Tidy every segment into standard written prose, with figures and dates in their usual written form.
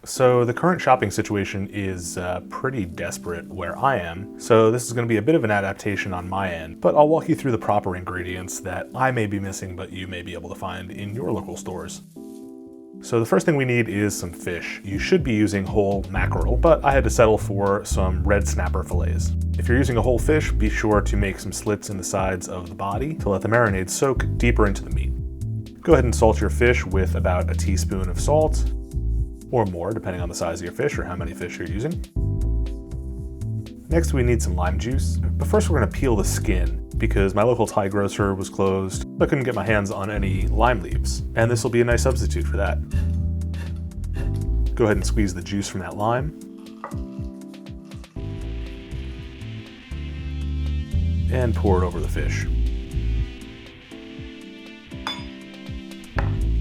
So the current shopping situation is pretty desperate where I am, so this is going to be a bit of an adaptation on my end, but I'll walk you through the proper ingredients that I may be missing but you may be able to find in your local stores. So the first thing we need is some fish. You should be using whole mackerel, but I had to settle for some red snapper fillets. If you're using a whole fish, be sure to make some slits in the sides of the body to let the marinade soak deeper into the meat. Go ahead and salt your fish with about a teaspoon of salt, or more depending on the size of your fish or how many fish you're using. Next we need some lime juice, but first we're going to peel the skin because my local Thai grocer was closed. I couldn't get my hands on any lime leaves, and this will be a nice substitute for that. Go ahead and squeeze the juice from that lime. And pour it over the fish.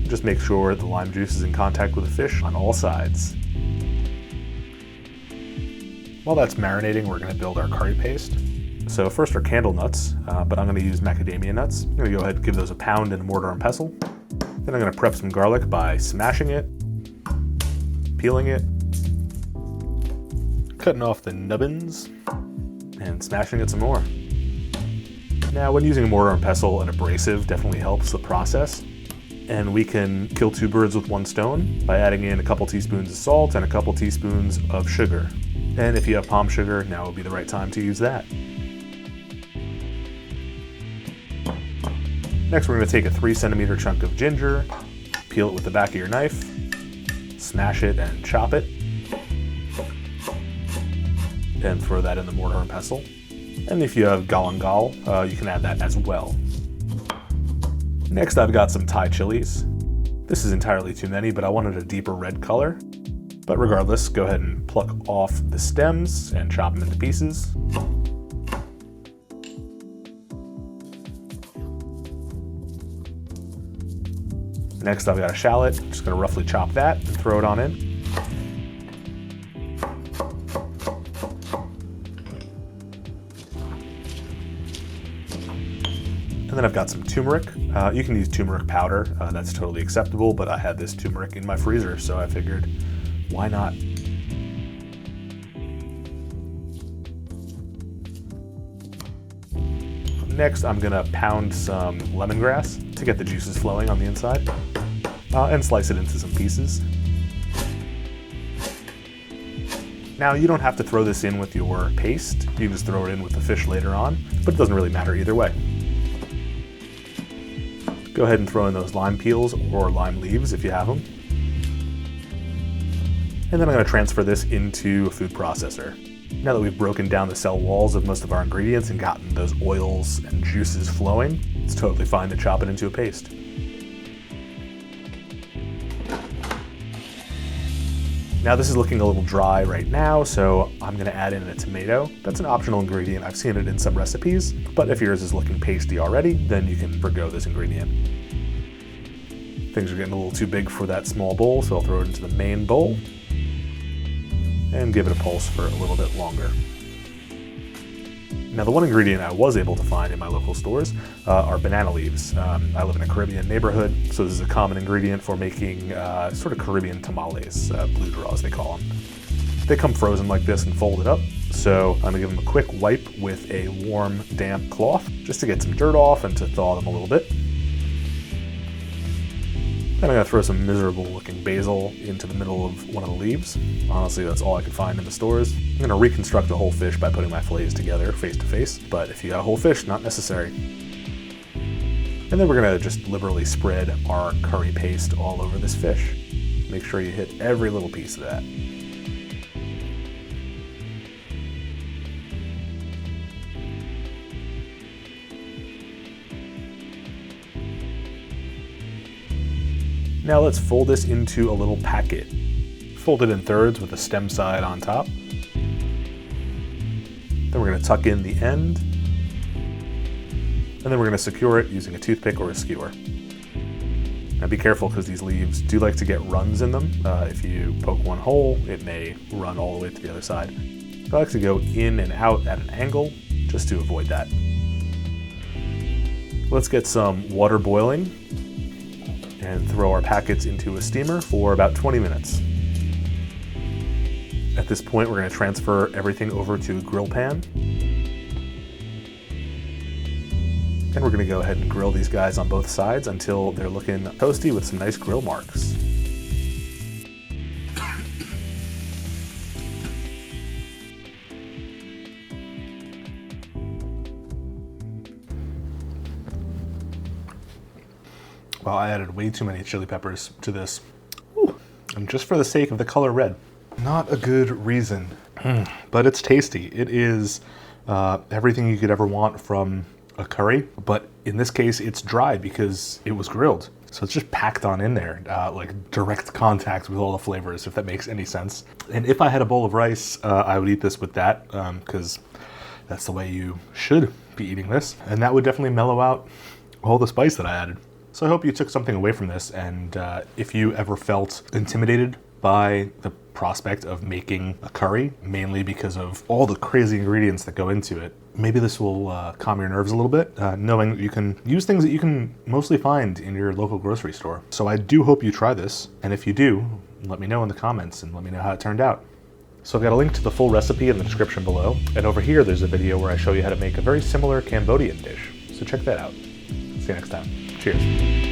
Just make sure the lime juice is in contact with the fish on all sides. While that's marinating, we're going to build our curry paste. So first are candle nuts, but I'm going to use macadamia nuts. I'm going to go ahead and give those a pound in a mortar and pestle. Then I'm going to prep some garlic by smashing it, peeling it, cutting off the nubbins, and smashing it some more. Now when using a mortar and pestle, an abrasive definitely helps the process. And we can kill two birds with one stone by adding in a couple teaspoons of salt and a couple teaspoons of sugar. And if you have palm sugar, now would be the right time to use that. Next, we're going to take a 3-centimeter chunk of ginger, peel it with the back of your knife, smash it and chop it, and throw that in the mortar and pestle. And if you have galangal, you can add that as well. Next, I've got some Thai chilies. This is entirely too many, but I wanted a deeper red color. But regardless, go ahead and pluck off the stems and chop them into pieces. Next, I've got a shallot. I'm just going to roughly chop that and throw it on in. And then I've got some turmeric. You can use turmeric powder, that's totally acceptable, but I had this turmeric in my freezer, so I figured, why not? Next, I'm gonna pound some lemongrass to get the juices flowing on the inside, and slice it into some pieces. Now, you don't have to throw this in with your paste. You can just throw it in with the fish later on, but it doesn't really matter either way. Go ahead and throw in those lime peels or lime leaves if you have them. And then I'm going to transfer this into a food processor. Now that we've broken down the cell walls of most of our ingredients and gotten those oils and juices flowing, it's totally fine to chop it into a paste. Now this is looking a little dry right now, so I'm going to add in a tomato. That's an optional ingredient. I've seen it in some recipes, but if yours is looking pasty already, then you can forgo this ingredient. Things are getting a little too big for that small bowl, so I'll throw it into the main bowl and give it a pulse for a little bit longer. Now the one ingredient I was able to find in my local stores are banana leaves. I live in a Caribbean neighborhood, so this is a common ingredient for making sort of Caribbean tamales, blue draws they call them. They come frozen like this and folded up, so I'm gonna give them a quick wipe with a warm, damp cloth just to get some dirt off and to thaw them a little bit. Then I'm gonna throw some miserable looking basil into the middle of one of the leaves. Honestly, that's all I could find in the stores. I'm gonna reconstruct the whole fish by putting my fillets together face to face, but if you got a whole fish, not necessary. And then we're gonna just liberally spread our curry paste all over this fish. Make sure you hit every little piece of that. Now let's fold this into a little packet. Fold it in thirds with the stem side on top. Then we're going to tuck in the end. And then we're going to secure it using a toothpick or a skewer. Now be careful because these leaves do like to get runs in them. If you poke one hole, it may run all the way to the other side. I like to go in and out at an angle just to avoid that. Let's get some water boiling and throw our packets into a steamer for about 20 minutes. At this point, we're gonna transfer everything over to a grill pan. And we're gonna go ahead and grill these guys on both sides until they're looking toasty with some nice grill marks. Wow, I added way too many chili peppers to this. Ooh. And just for the sake of the color red. Not a good reason, but it's tasty. It is everything you could ever want from a curry, but in this case, it's dry because it was grilled. So it's just packed on in there, like direct contact with all the flavors, if that makes any sense. And if I had a bowl of rice, I would eat this with that, because that's the way you should be eating this. And that would definitely mellow out all the spice that I added. So I hope you took something away from this, and if you ever felt intimidated by the prospect of making a curry, mainly because of all the crazy ingredients that go into it, maybe this will calm your nerves a little bit, knowing that you can use things that you can mostly find in your local grocery store. So I do hope you try this, and if you do, let me know in the comments and let me know how it turned out. So I've got a link to the full recipe in the description below, and over here there's a video where I show you how to make a very similar Cambodian dish. So check that out. See you next time. Cheers.